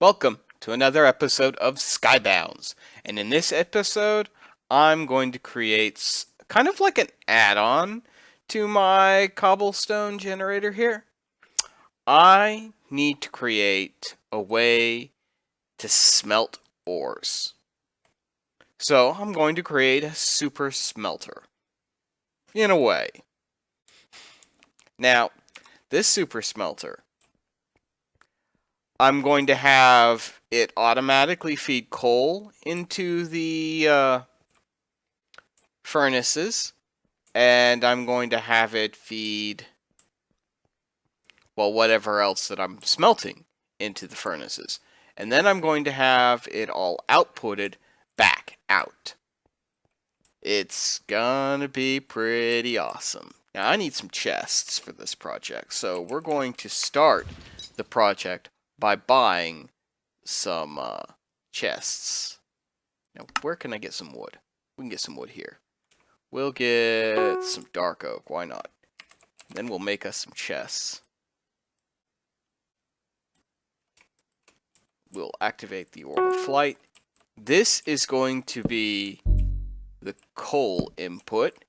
Welcome to another episode of Skybounds. And in this episode, I'm going to create kind of like an add-on to my cobblestone generator here. I need to create a way to smelt ores. So I'm going to create a super smelter. In a way. Now, this super smelter, I'm going to have it automatically feed coal into the furnaces, and I'm going to have it feed, well, whatever else that I'm smelting into the furnaces. And then I'm going to have it all outputted back out. It's gonna be pretty awesome. Now, I need some chests for this project, so we're going to start the project by buying some chests. Now, where can I get some wood? We can get some wood here. We'll get some dark oak. Why not? Then we'll make us some chests. We'll activate the orb of flight. This is going to be the coal input.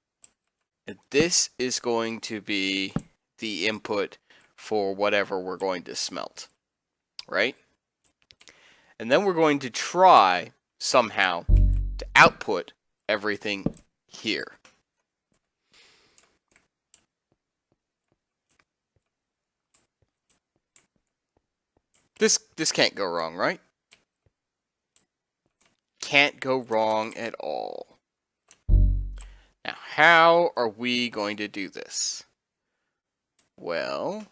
And this is going to be the input for whatever we're going to smelt. Right? And then we're going to try somehow to output everything here. This can't go wrong, right? Can't go wrong at all. Now, how are we going to do this? Well,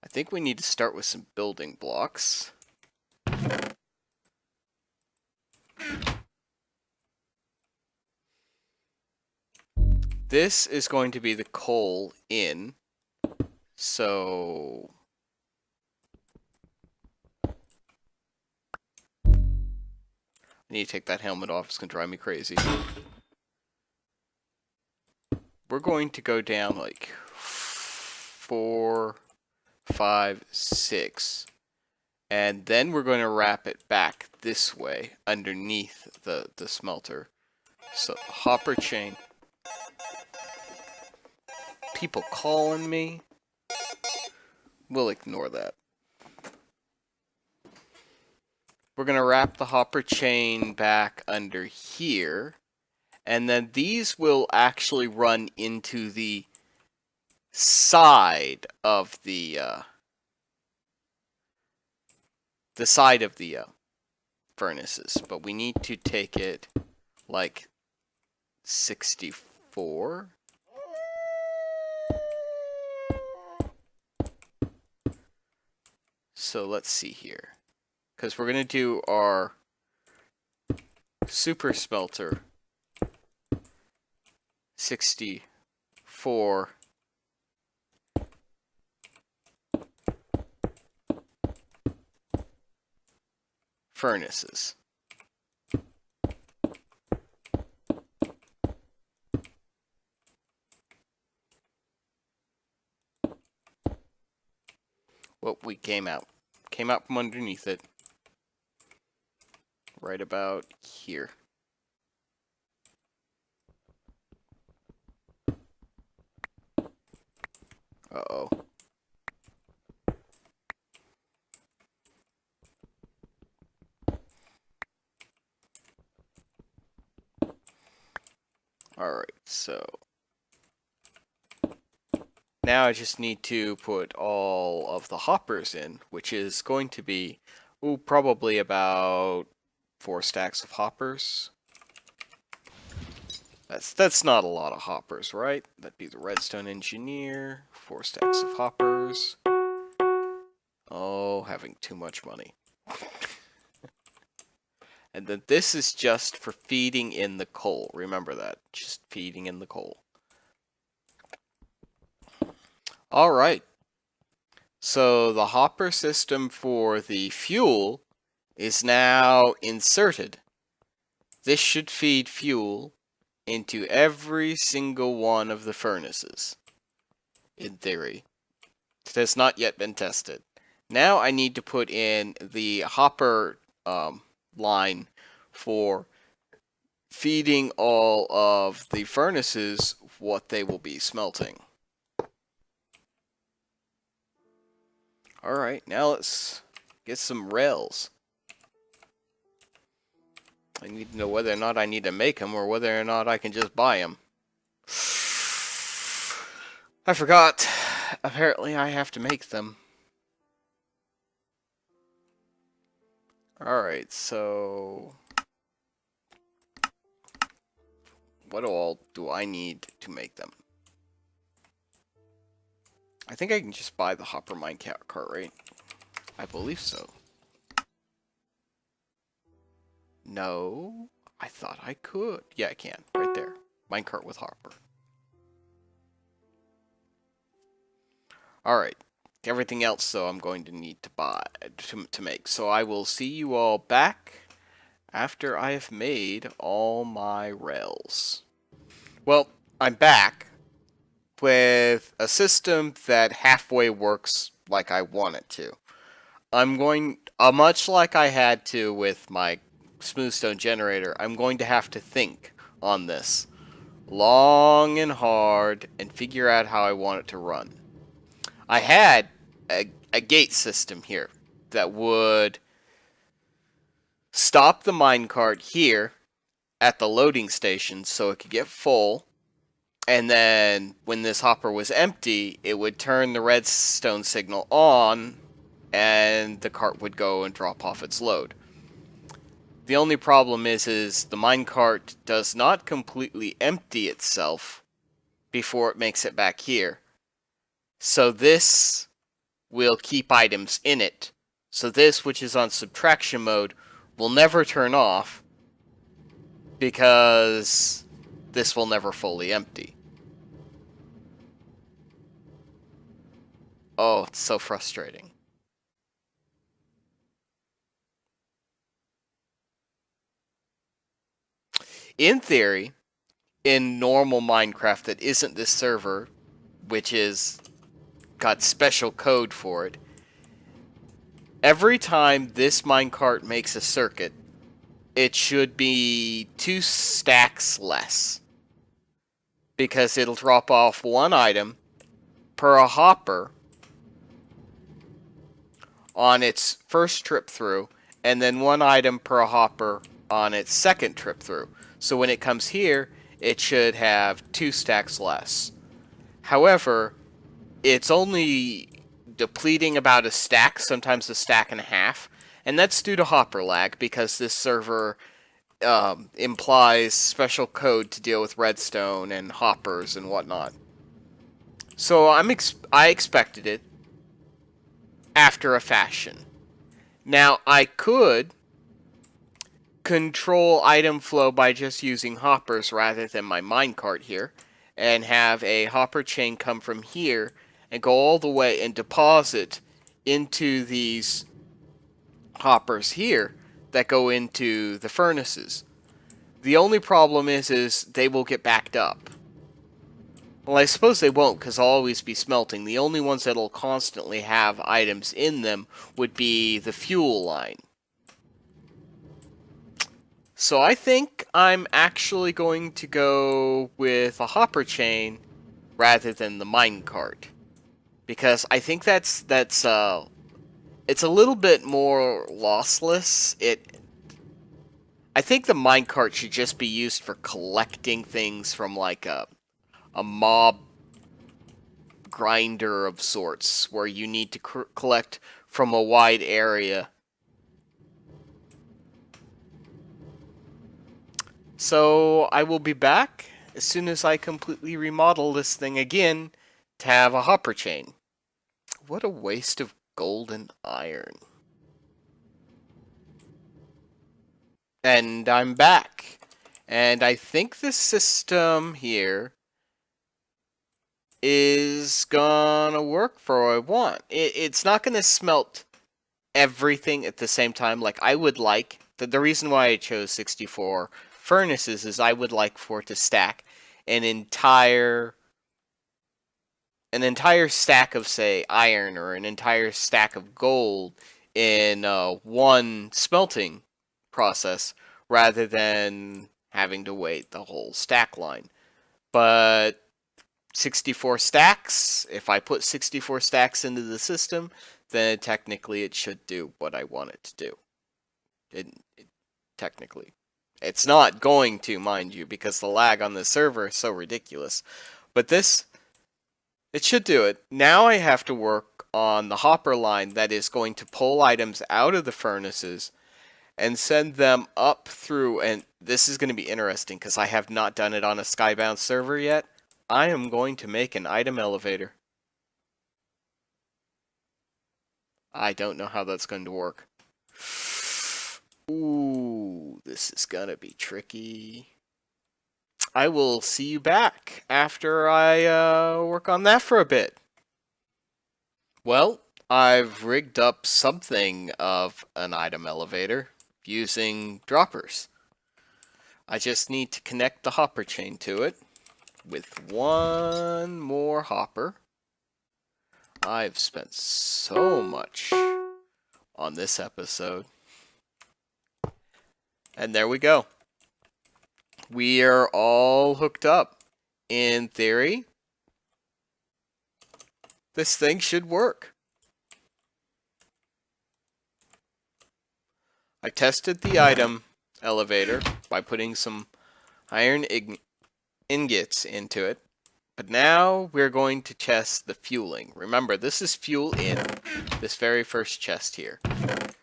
I think we need to start with some building blocks. This is going to be the coal in, so I need to take that helmet off, it's going to drive me crazy. We're going to go down like 4, 5, 6. And then we're going to wrap it back this way underneath the smelter. So, hopper chain. People calling me. We'll ignore that. We're going to wrap the hopper chain back under here. And then these will actually run into the side of the furnaces. But we need to take it like 64. So let's see here. Because we're going to do our super smelter 64 furnaces. Well, we came out from underneath it. Right about here. Uh-oh. Alright, so now I just need to put all of the hoppers in, which is going to be, probably about 4 stacks of hoppers. That's not a lot of hoppers, right? That'd be the redstone engineer, 4 stacks of hoppers. Oh, having too much money. And then this is just for feeding in the coal. Remember that. Just feeding in the coal. Alright. So the hopper system for the fuel is now inserted. This should feed fuel into every single one of the furnaces. In theory. It has not yet been tested. Now I need to put in the hopper line for feeding all of the furnaces what they will be smelting. Alright, now let's get some rails. I need to know whether or not I need to make them or whether or not I can just buy them. I forgot. Apparently I have to make them. Alright, so what all do I need to make them? I think I can just buy the hopper minecart, right? I believe so. No, I thought I could. Yeah, I can. Right there. Minecart with hopper. Alright. Everything else, though, I'm going to need to buy to make. So I will see you all back after I have made all my rails. Well, I'm back with a system that halfway works like I want it to. I'm going, much like I had to with my smoothstone generator, I'm going to have to think on this long and hard and figure out how I want it to run. I had a gate system here that would stop the minecart here at the loading station so it could get full, and then when this hopper was empty, it would turn the redstone signal on and the cart would go and drop off its load. The only problem is the minecart does not completely empty itself before it makes it back here. So this will keep items in it. So this, which is on subtraction mode, will never turn off because this will never fully empty. Oh, it's so frustrating. In theory, in normal Minecraft that isn't this server, which is got special code for it, every time this minecart makes a circuit, it should be 2 stacks less. Because it'll drop off 1 item per a hopper on its first trip through, and then 1 item per a hopper on its second trip through. So when it comes here, it should have 2 stacks less. However, it's only depleting about a stack, sometimes a stack and a half, and that's due to hopper lag because this server implies special code to deal with redstone and hoppers and whatnot. So I expected it after a fashion. Now I could control item flow by just using hoppers rather than my minecart here, and have a hopper chain come from here and go all the way and deposit into these hoppers here that go into the furnaces. The only problem is they will get backed up. Well, I suppose they won't, because I'll always be smelting. The only ones that'll constantly have items in them would be the fuel line. So I think I'm actually going to go with a hopper chain rather than the minecart, because I think it's a little bit more lossless. I think the minecart should just be used for collecting things from like a mob grinder of sorts, where you need to collect from a wide area. So I will be back as soon as I completely remodel this thing again to have a hopper chain. What a waste of gold and iron. And I'm back. And I think this system here is gonna work for what I want. It's not gonna smelt everything at the same time. Like I would like, the reason why I chose 64 furnaces is I would like for it to stack an entire an entire stack of, say, iron or an entire stack of gold in one smelting process rather than having to wait the whole stack line. But 64 stacks, if I put 64 stacks into the system, then technically it should do what I want it to do. Technically. It's not going to, mind you, because the lag on the server is so ridiculous. But this, it should do it. Now I have to work on the hopper line that is going to pull items out of the furnaces and send them up through, and this is going to be interesting because I have not done it on a skybound server yet. I am going to make an item elevator. I don't know how that's going to work. Ooh, this is gonna be tricky. I will see you back after I work on that for a bit. Well, I've rigged up something of an item elevator using droppers. I just need to connect the hopper chain to it with one more hopper. I've spent so much on this episode. And there we go. We are all hooked up. In theory, this thing should work. I tested the item elevator by putting some iron ingots into it. But now we're going to test the fueling. Remember, this is fuel in this very first chest here.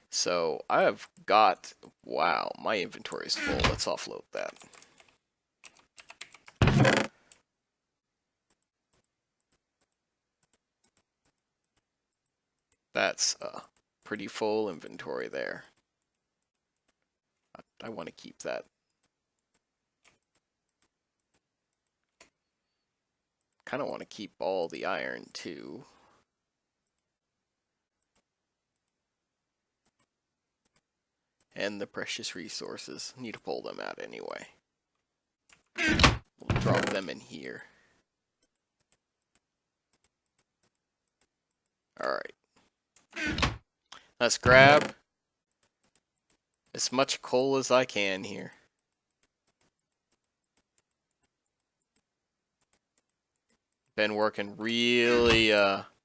So I have got, wow, my inventory is full. Let's offload that. That's a pretty full inventory there. I want to keep that. Kind of want to keep all the iron too. And the precious resources. Need to pull them out anyway. We'll drop them in here. Alright. Let's grab as much coal as I can here. Been working really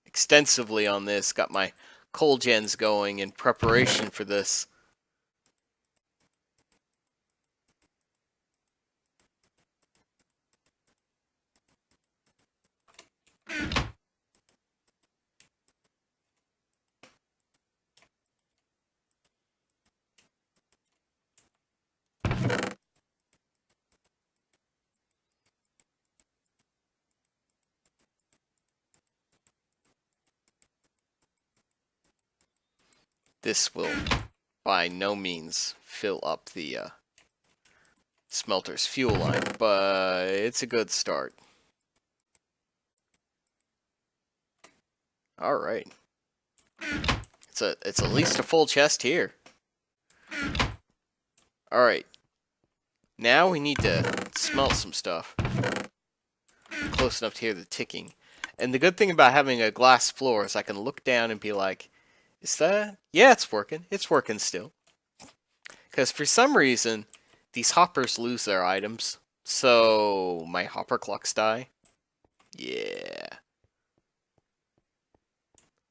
extensively on this. Got my coal gens going in preparation for this. This will by no means fill up the smelter's fuel line, but it's a good start. All right. It's at least a full chest here. All right. Now we need to smelt some stuff. Close enough to hear the ticking. And the good thing about having a glass floor is I can look down and be like, is that? Yeah, it's working. It's working still. Because for some reason, these hoppers lose their items. So my hopper clocks die. Yeah.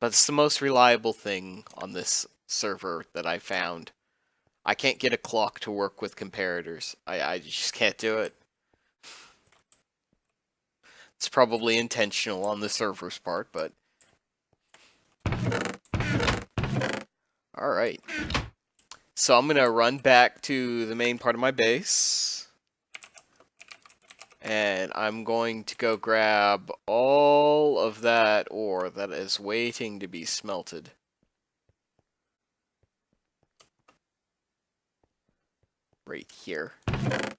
But it's the most reliable thing on this server that I found. I can't get a clock to work with comparators. I just can't do it. It's probably intentional on the server's part, but... Alright. So I'm going to run back to the main part of my base. And I'm going to go grab all of that ore that is waiting to be smelted. Right here. I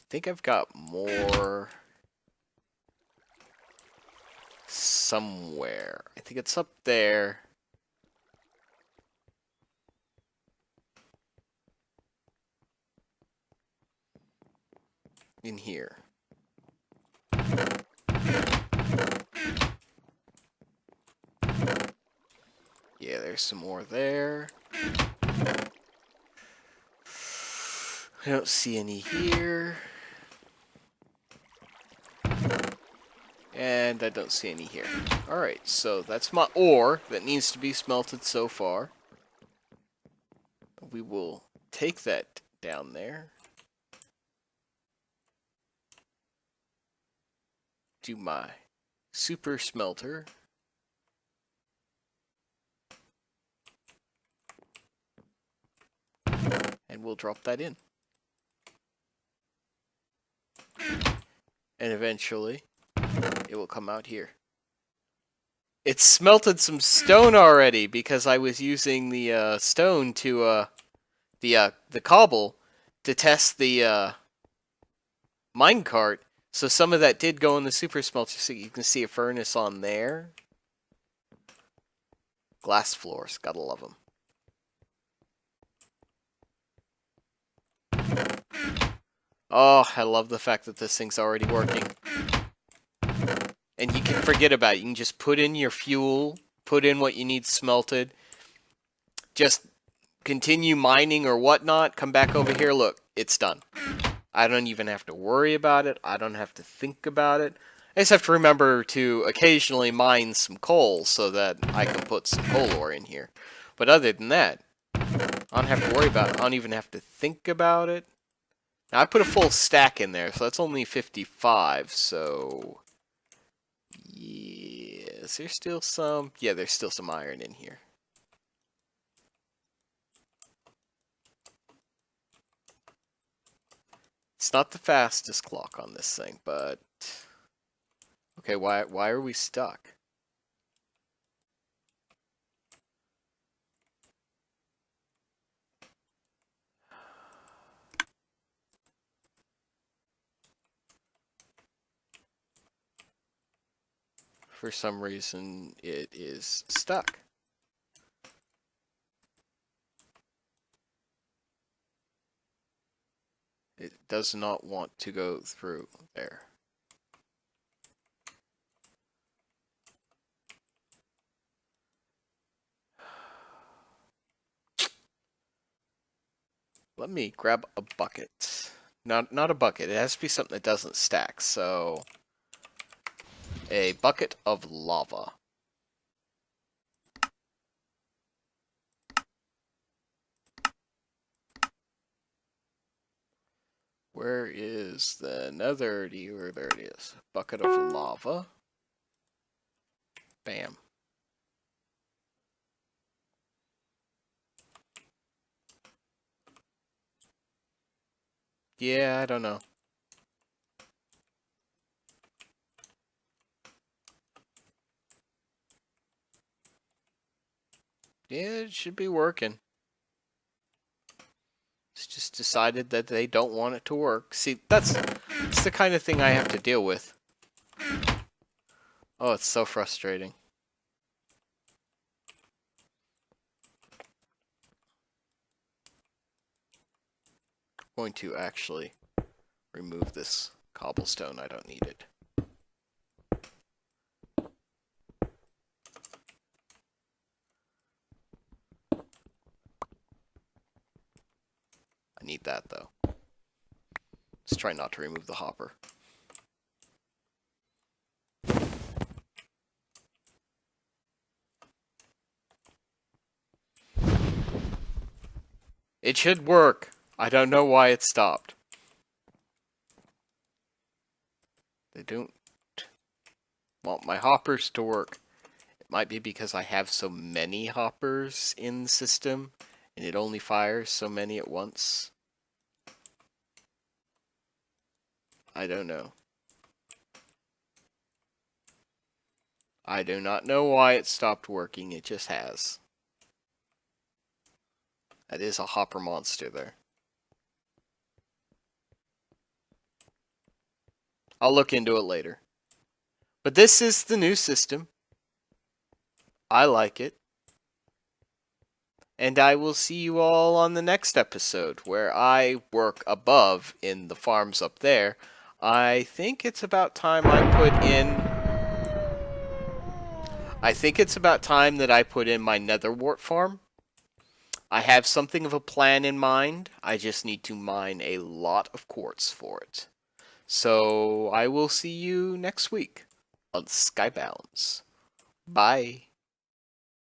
think I've got more somewhere. I think it's up there. In here. There's some more there. I don't see any here. And I don't see any here. Alright, so that's my ore that needs to be smelted so far. We will take that down there. Do my super smelter. And we'll drop that in. And eventually, it will come out here. It's smelted some stone already because I was using the stone to the cobble to test the minecart. So some of that did go in the super smelter. So you can see a furnace on there. Glass floors, gotta love them. Oh, I love the fact that this thing's already working. And you can forget about it. You can just put in your fuel, put in what you need smelted. Just continue mining or whatnot. Come back over here. Look, it's done. I don't even have to worry about it. I don't have to think about it. I just have to remember to occasionally mine some coal so that I can put some coal ore in here. But other than that, I don't have to worry about it. I don't even have to think about it. Now, I put a full stack in there, so that's only 55, so... Yeah, is there still some? Yeah, there's still some iron in here. It's not the fastest clock on this thing, but... Okay, why are we stuck? For some reason, it is stuck. It does not want to go through there. Let me grab a bucket. Not a bucket. It has to be something that doesn't stack. So, a bucket of lava. Where is the nether? There it is. Bucket of lava. Bam. Yeah, I don't know. Yeah, it should be working. It's just decided that they don't want it to work. See, that's the kind of thing I have to deal with. Oh, it's so frustrating. I'm going to actually remove this cobblestone. I don't need it. I need that, though. Let's try not to remove the hopper. It should work. I don't know why it stopped. They don't want my hoppers to work. It might be because I have so many hoppers in the system, and it only fires so many at once. I don't know. I do not know why it stopped working. It just has. That is a hopper monster there. I'll look into it later. But this is the new system. I like it. And I will see you all on the next episode, where I work above in the farms up there. I think it's about time I I think it's about time that I put in my nether wart farm. I have something of a plan in mind. I just need to mine a lot of quartz for it. So I will see you next week on Skybounds. Bye.